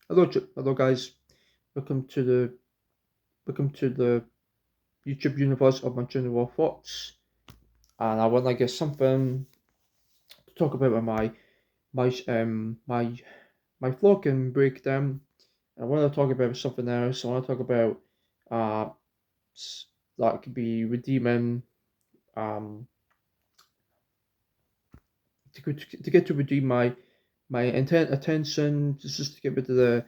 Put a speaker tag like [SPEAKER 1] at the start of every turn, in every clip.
[SPEAKER 1] Hello guys. Welcome to the welcome to the YouTube universe of my general thoughts. And I want to get something to talk about with my vlogging breakdown. I want to talk about something else. I want to talk about uh that could be redeeming um to get to redeem my attention, just to get rid of the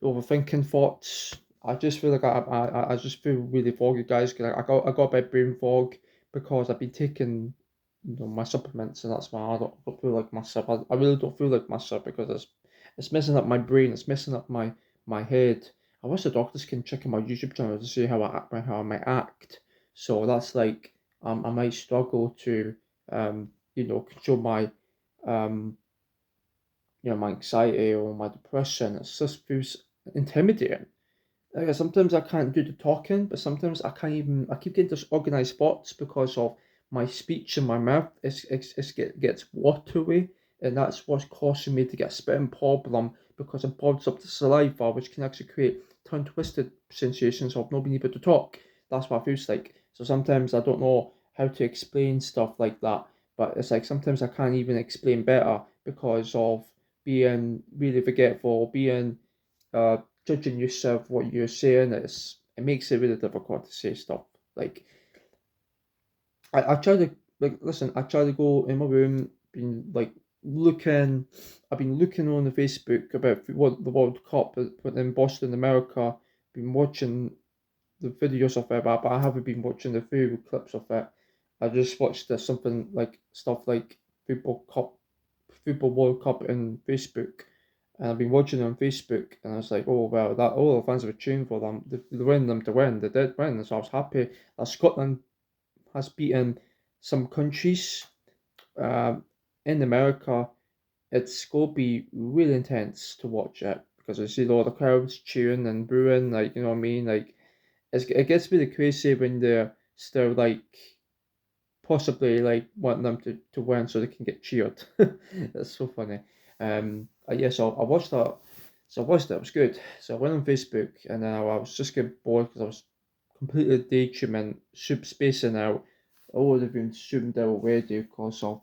[SPEAKER 1] overthinking thoughts. I just feel like I just feel really foggy, guys. 'Cause I got a bit brain fog because I've been taking my supplements, and that's why I don't feel like myself. I really don't feel like myself because it's messing up my brain. It's messing up my head. I wish the doctors can check in my YouTube channel to see how I might act. So that's like I might struggle to control my um, my anxiety or my depression. It just feels intimidating. Like sometimes I can't do the talking, but sometimes I can't even. I keep getting disorganized thoughts because of my speech and my mouth. Gets watery, and that's what's causing me to get a spitting problem because it bogs up the saliva, which can actually create tongue twisted sensations of not being able to talk. That's what it feels like. So sometimes I don't know how to explain stuff like that, but it's like sometimes I can't even explain better because of being really forgetful, being uh, judging yourself what you're saying. It makes it really difficult to say stuff. Like I try to listen. I try to go in my room, been like looking. I've been looking on the Facebook about what the World Cup in Boston, America. Been watching the videos of it, but I haven't been watching the full clips of it. I just watched something like stuff like football cup, football World Cup in Facebook, and I've been watching it on Facebook, and I was like, oh well, that all the fans were cheering for them. They win them to win. They did win, so I was happy that Scotland has beaten some countries. Um, in America, it's going to be really intense to watch it because I see all the crowds cheering and booing, like you know what I mean, like it gets really crazy when they're still like possibly like wanting them to win so they can get cheered. That's so funny. Yeah, so I watched that. So I watched it. It was good. So I went on Facebook and then I was just getting bored because I was completely daydreaming, spacing out. I would have been zoomed out already because of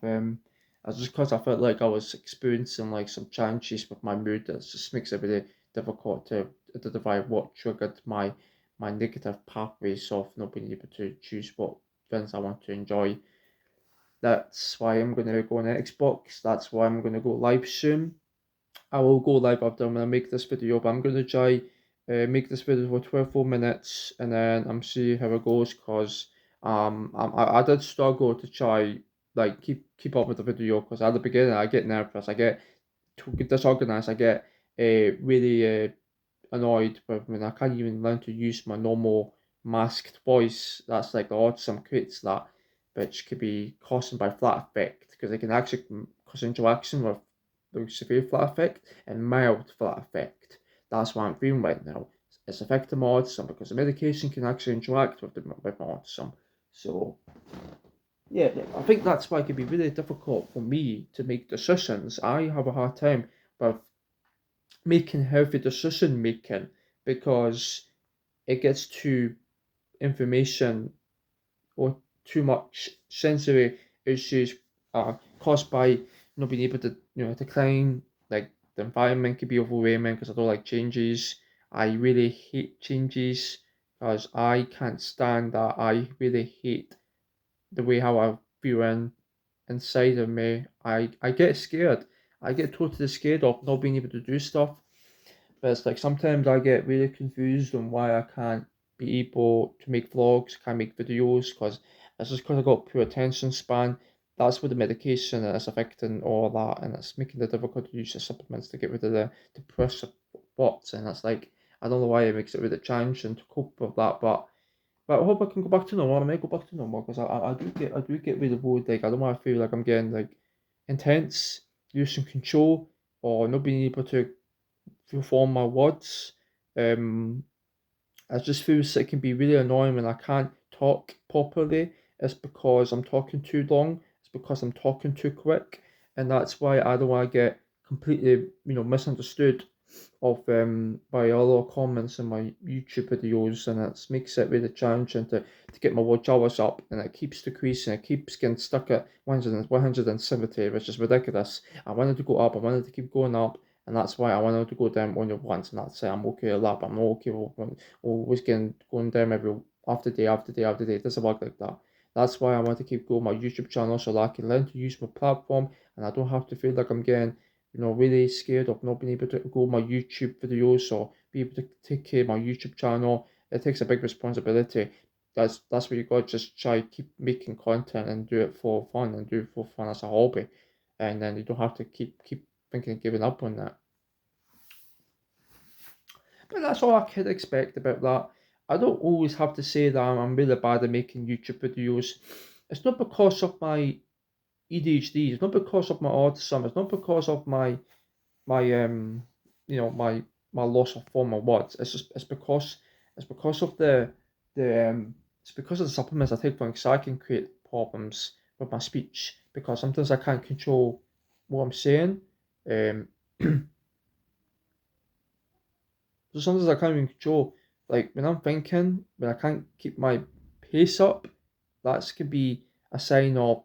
[SPEAKER 1] just because I felt like I was experiencing like some challenges with my mood. That just makes it really difficult to identify what triggered my negative pathways of not being able to choose what things I want to enjoy. That's why I'm going to go on Xbox. That's why I'm going to go live soon. I will go live after I'm going to make this video, but I'm going to try make this video for 12 more minutes and then I'm see how it goes because I did struggle to try like keep up with the video because at the beginning I get nervous, I get disorganized, I get really annoyed with when I can't even learn to use my normal masked voice. That's like the autism creates that, which could be caused by flat effect because it can actually cause interaction with the severe flat effect and mild flat effect. That's what I'm feeling right now. It's affecting my autism because the medication can actually interact with my autism. So yeah, I think that's why it can be really difficult for me to make decisions. I have a hard time with making healthy decision making because it gets too information or too much sensory issues caused by not being able to decline. Like the environment can be overwhelming because I don't like changes. I really hate changes because I can't stand that. I really hate the way how I feel inside of me. I get scared. I get totally scared of not being able to do stuff, but it's like sometimes I get really confused on why I can't be able to make vlogs, can't make videos, because it's just because I got poor attention span. That's with the medication and it's affecting all that, and it's making it difficult to use the supplements to get rid of the depressive thoughts. And it's like I don't know why it makes it really challenging to cope with that, but I hope I can go back to normal. I might go back to normal because I do get really bored. Like I don't want to feel like I'm getting like intense, losing control, or not being able to form my words. Um, I just feel it can be really annoying when I can't talk properly. It's because I'm talking too long. It's because I'm talking too quick, and that's why I don't want to get completely, misunderstood. by other comments in my YouTube videos, and it makes it really challenging to get my watch hours up, and it keeps decreasing. It keeps getting stuck at 170, which is ridiculous. I wanted to go up. I wanted to keep going up, and that's why I wanted to go down only once, and that's it. I'm okay with that. But I'm not okay with always going down every after day after day after day. It doesn't work like that. That's why I want to keep growing my YouTube channel so that I can learn to use my platform, and I don't have to feel like I'm getting really scared of not being able to grow my YouTube videos or be able to take care of my YouTube channel. It takes a big responsibility. That's where you got to just try keep making content and do it for fun and do it for fun as a hobby, and then you don't have to keep thinking of giving up on that. But that's all I could expect about that. I don't always have to say that I'm really bad at making YouTube videos. It's not because of my ADHD. It's not because of my autism. It's not because of my my loss of form of words. It's because of the it's because of the supplements I take for anxiety can create problems with my speech because sometimes I can't control what I'm saying. Um, so sometimes I can't even control like when I'm thinking when I can't keep my pace up. That could be a sign of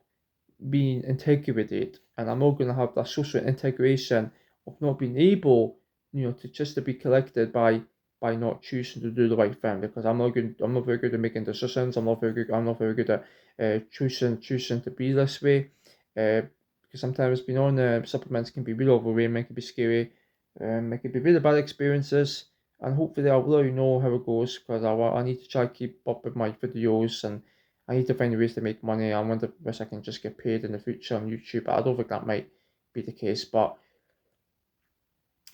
[SPEAKER 1] being integrated, and I'm not going to have that social integration of not being able, to just to be collected by not choosing to do the right thing because I'm not good. I'm not very good at making decisions. I'm not very good. I'm not very good at choosing to be this way. Because sometimes being on supplements can be really overwhelming. It can be scary. It can be really bad experiences. And hopefully I'll let you know how it goes because I need to try to keep up with my videos and I need to find ways to make money. I wonder if I can just get paid in the future on YouTube, but I don't think that might be the case. But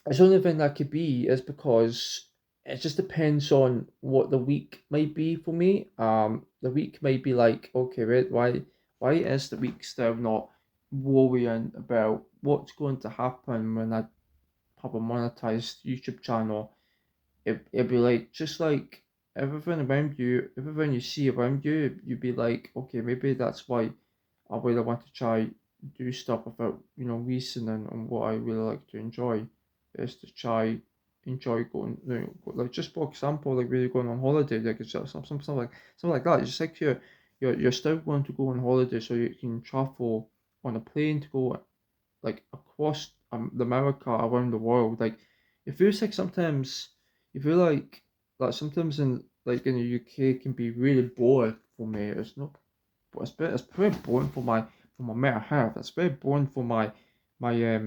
[SPEAKER 1] it's the only thing that could be is because it just depends on what the week might be for me. The week might be like, okay, wait, why is the week still not worrying about what's going to happen when I have a monetized YouTube channel? It'd be like just like everything around you, everything you see around you, you'd be like, okay, maybe that's why I really want to try do stuff about reasoning on what I really like to enjoy is to try enjoy going like just for example like really going on holiday like it's just something like that. It's just like you're still going to go on holiday so you can travel on a plane to go like across the America around the world. Like it feels like sometimes you feel like sometimes in the UK can be really boring for me. It's not, but it's very boring for my mental health. It's very boring for my my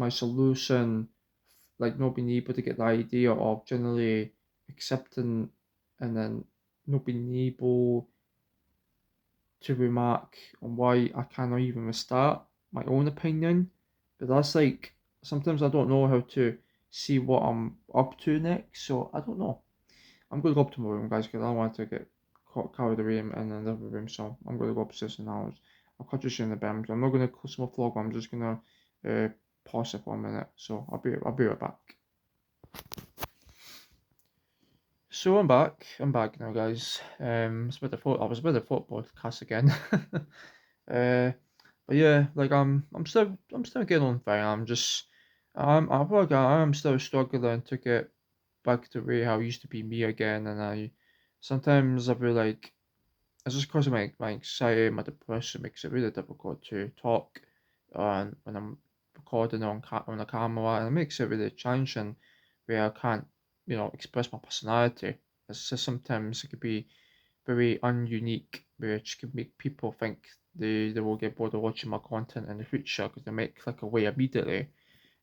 [SPEAKER 1] solution, like not being able to get the idea of generally accepting and then not being able to remark on why I cannot even start my own opinion. But that's like sometimes I don't know how to see what I'm up to next. So I don't know. I'm gonna go up to my room, guys, because I don't want to get carried away in another room. So I'm gonna go upstairs now. I'll catch you soon in the bed. I'm not gonna close my vlog. I'm just gonna uh, pause it for a minute. So I'll be right back. So I'm back. I'm back now, guys. I was with the football podcast again. But yeah, like I'm still getting on fine. I feel like I'm still struggling to get back to where I used to be me again, and I sometimes I feel like it's just because of my anxiety, my depression makes it really difficult to talk, and when I'm recording on a camera, and it makes it really challenging where I can't express my personality. It's just sometimes it could be very ununique, which can make people think they will get bored of watching my content in the future because they might click away immediately.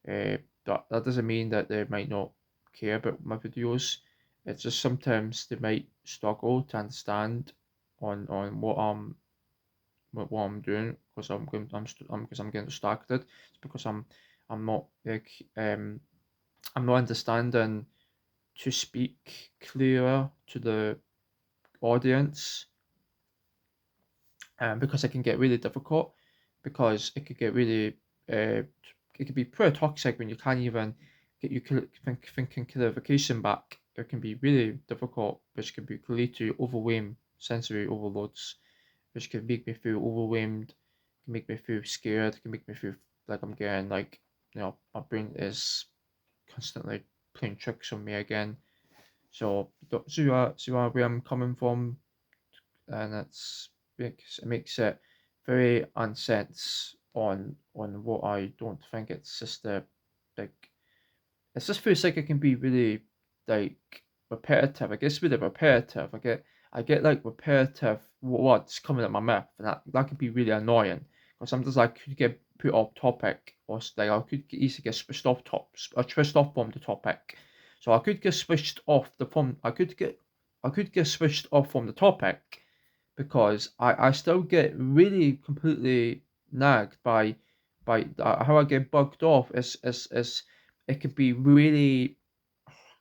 [SPEAKER 1] But that doesn't mean that they might not care about my videos. It's just sometimes they might struggle to understand on what I'm doing because because I'm getting distracted. It's because I'm not like I'm not understanding to speak clearer to the audience, because it can get really difficult because it could get really it could be pretty toxic when you can't even get your thinking clarification back. It can be really difficult, which can lead to overwhelm sensory overloads, which can make me feel overwhelmed, can make me feel scared, can make me feel like I'm getting like my brain is constantly playing tricks on me again. So see where I'm coming from, and it makes it very unsense on what I don't think. It's just a like it just feels like it can be really like repetitive. I guess with the repetitive, I get like repetitive words coming at my mouth, and that could be really annoying. Because sometimes I could get put off topic, or like I could easily get switched off switched off from the topic. So I could get switched off the from I could get switched off from the topic because I still get really completely nagged by how I get bugged off is it could be really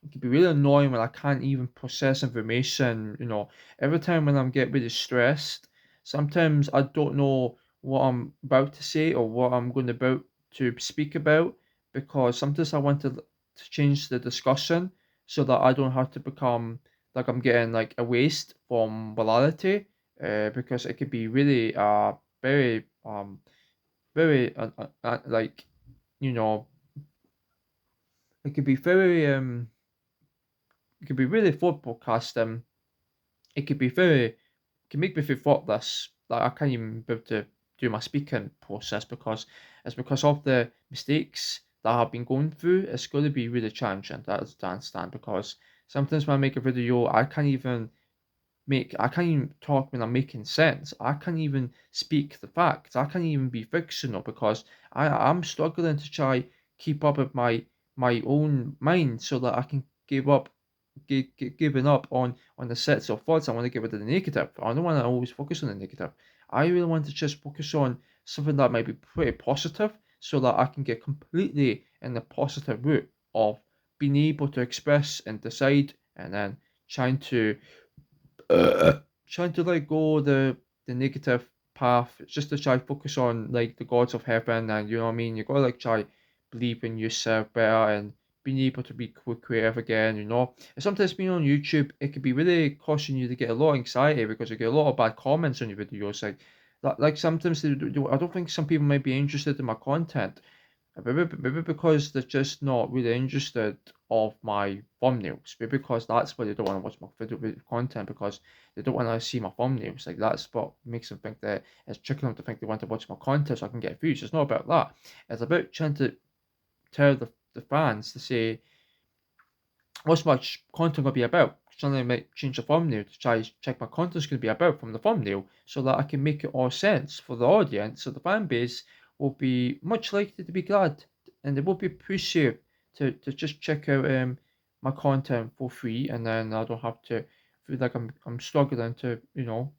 [SPEAKER 1] it could be really annoying when I can't even process information. Every time when I'm getting really stressed, sometimes I don't know what I'm about to say or what I'm going about to speak about because sometimes I want to change the discussion so that I don't have to become like I'm getting like a waste from morality. Because it could be really very very like you know it could be very it could be really thought podcasting. It could be very it can make me feel thoughtless. Like I can't even be able to do my speaking process because it's because of the mistakes that I've been going through. It's going to be really challenging. That is to understand because sometimes when I make a video, I can't even talk when I'm making sense. I can't even speak the facts. I can't even be fictional because I'm struggling to try keep up with my own mind so that I can giving up on the sets of thoughts. I want to get rid of the negative. I don't want to always focus on the negative. I really want to just focus on something that might be pretty positive so that I can get completely in the positive route of being able to express and decide and then trying to trying to let go the negative path just to try focus on like the gods of heaven and you know what I mean. You gotta like try believe in yourself better and being able to be creative again. And sometimes being on YouTube it can be really causing you to get a lot of anxiety because you get a lot of bad comments on your videos like sometimes I don't think some people might be interested in my content. Maybe because they're just not really interested of my thumbnails. Maybe because that's why they don't want to watch my video content because they don't want to see my thumbnails. Like that's what makes them think that it's tricking them to think they want to watch my content so I can get views. It's not about that. It's about trying to tell the fans to say what's my content gonna be about. Suddenly I might change the thumbnail to try check my content's gonna be about from the thumbnail so that I can make it all sense for the audience. So the fan base will be much likely to be glad and they will be appreciative to just check out my content for free and then I don't have to feel like I'm struggling to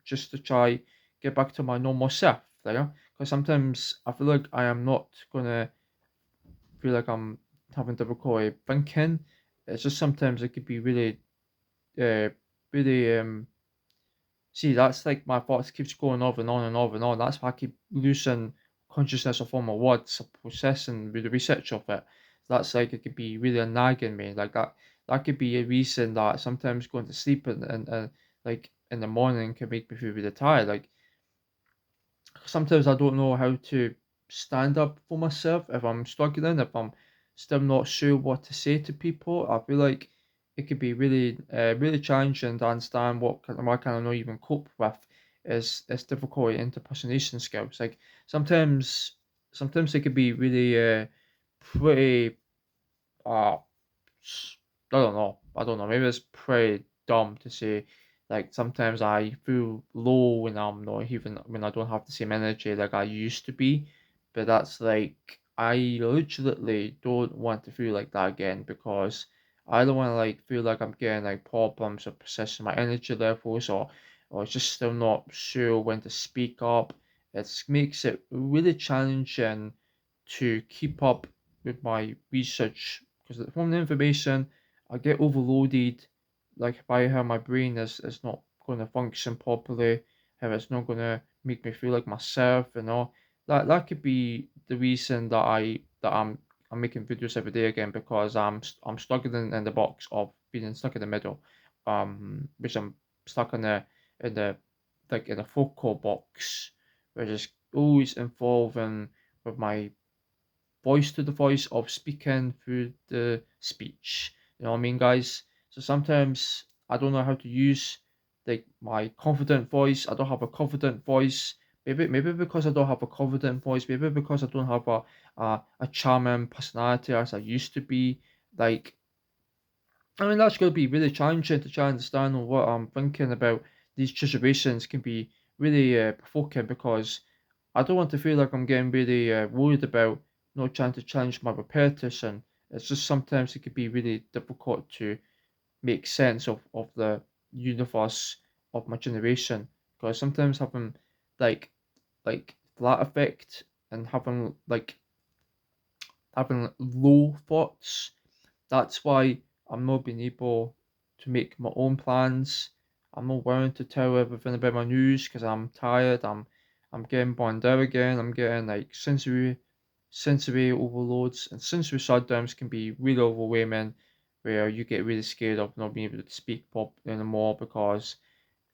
[SPEAKER 1] just to try get back to my normal self. Because sometimes I feel like I am not gonna feel like I'm having difficulty thinking. It's just sometimes it could be really, uh, really. See, that's like my thoughts keeps going over and on and over and on. That's why I keep losing consciousness of all my words, of processing with the research of it. That's like it could be really nagging me. Like that. That could be a reason that sometimes going to sleep and like in the morning can make me feel really tired. Like sometimes I don't know how to stand up for myself if I'm struggling, if I'm still not sure what to say to people. I feel like it could be really, really challenging to understand why can I not even cope with is difficult interpersonation skills. Like sometimes, sometimes it could be really, pretty, uh, I don't know. Maybe it's pretty dumb to say. Like sometimes I feel low when I'm not even when I don't have the same energy like I used to be. But that's like I literally don't want to feel like that again because I don't want to like feel like I'm getting like problems of processing my energy levels or just still not sure when to speak up. It makes it really challenging to keep up with my research because from the information I get overloaded, like by how my brain is not going to function properly, how it's not going to make me feel like myself, That could be the reason I'm making videos every day again because I'm stuck in the box of being stuck in the middle, which I'm stuck in the in a focal box, which is always involving with my voice to the voice of speaking through the speech. You know what I mean, guys? So sometimes I don't know how to use like my confident voice. I don't have a confident voice. Maybe because I don't have a confident voice. Maybe because I don't have a charming personality as I used to be. Like, I mean, that's going to be really challenging to try and understand what I'm thinking about these situations can be really provoking because I don't want to feel like I'm getting really worried about not trying to challenge my repetition. It's just sometimes it could be really difficult to make sense of the universe of my generation because sometimes having like flat effect and having low thoughts. That's why I'm not being able to make my own plans. I'm not willing to tell everything about my news because I'm tired. I'm getting burned out again. I'm getting like sensory overloads, and sensory shutdowns can be really overwhelming where you get really scared of not being able to speak properly anymore because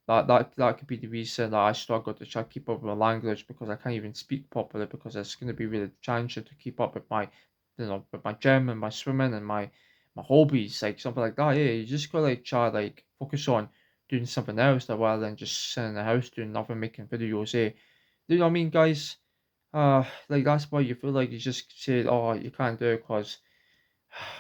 [SPEAKER 1] that could be the reason that I struggle to try to keep up with my language because I can't even speak properly because it's going to be really challenging to keep up with my with my gym and my swimming and my hobbies like something like that. Yeah, you just gotta like try like focus on doing something else rather than just sitting in the house doing nothing, making videos. Do you know what I mean, guys? Like that's why you feel like you just say, oh, you can't do it because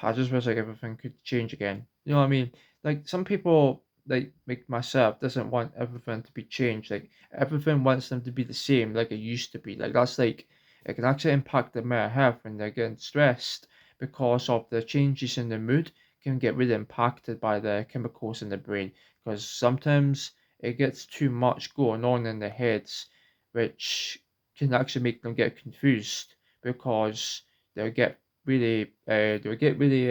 [SPEAKER 1] I just wish like everything could change again. You know what I mean? Like some people like myself doesn't want everything to be changed. Like everything wants them to be the same like it used to be. Like that's like it can actually impact their mental health when they're getting stressed because of the changes in the mood can get really impacted by the chemicals in the brain. Because sometimes it gets too much going on in their heads, which can actually make them get confused because they'll get they get really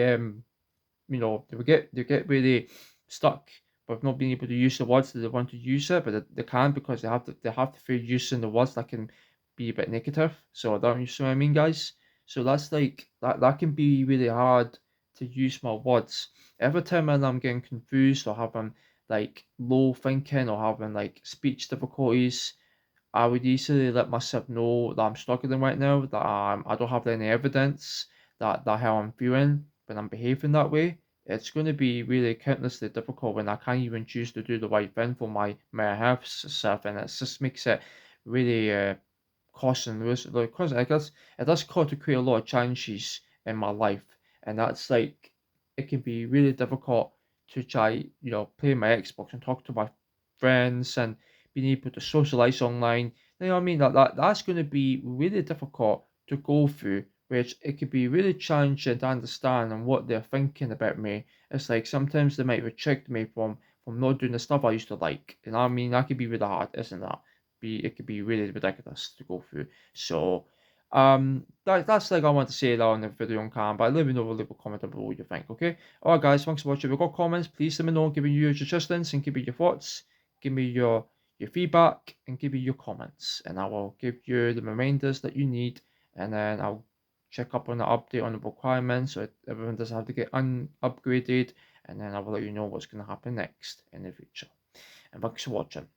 [SPEAKER 1] stuck with not being able to use the words that they want to use it, but they can't because they have to feel using the words that can be a bit negative. So that you see what I mean, guys? So that's like that can be really hard to use my words. Every time when I'm getting confused or having like low thinking or having like speech difficulties, I would easily let myself know that I'm struggling right now, that I don't have any evidence that how I'm feeling when I'm behaving that way. It's going to be really countlessly difficult when I can't even choose to do the right thing for my health stuff, and it just makes it really costing because I guess it does cause to create a lot of challenges in my life, and that's like it can be really difficult to try play my Xbox and talk to my friends and being able to socialize online. You know what I mean? That's going to be really difficult to go through, which it could be really challenging to understand and what they're thinking about me. It's like sometimes they might reject me from not doing the stuff I used to like. You know what I mean? That could be really hard, isn't that? It could be really ridiculous to go through. So that's like I want to say that on the video on cam, but let me know, leave a comment below what you think, okay? Alright guys, thanks for watching. If you've got comments, please let me know, give me your suggestions and give me your thoughts, give me your feedback and give me your comments, and I will give you the reminders that you need, and then I'll check up on the update on the requirements so everyone doesn't have to get upgraded, and then I will let you know what's going to happen next in the future. And thanks for watching.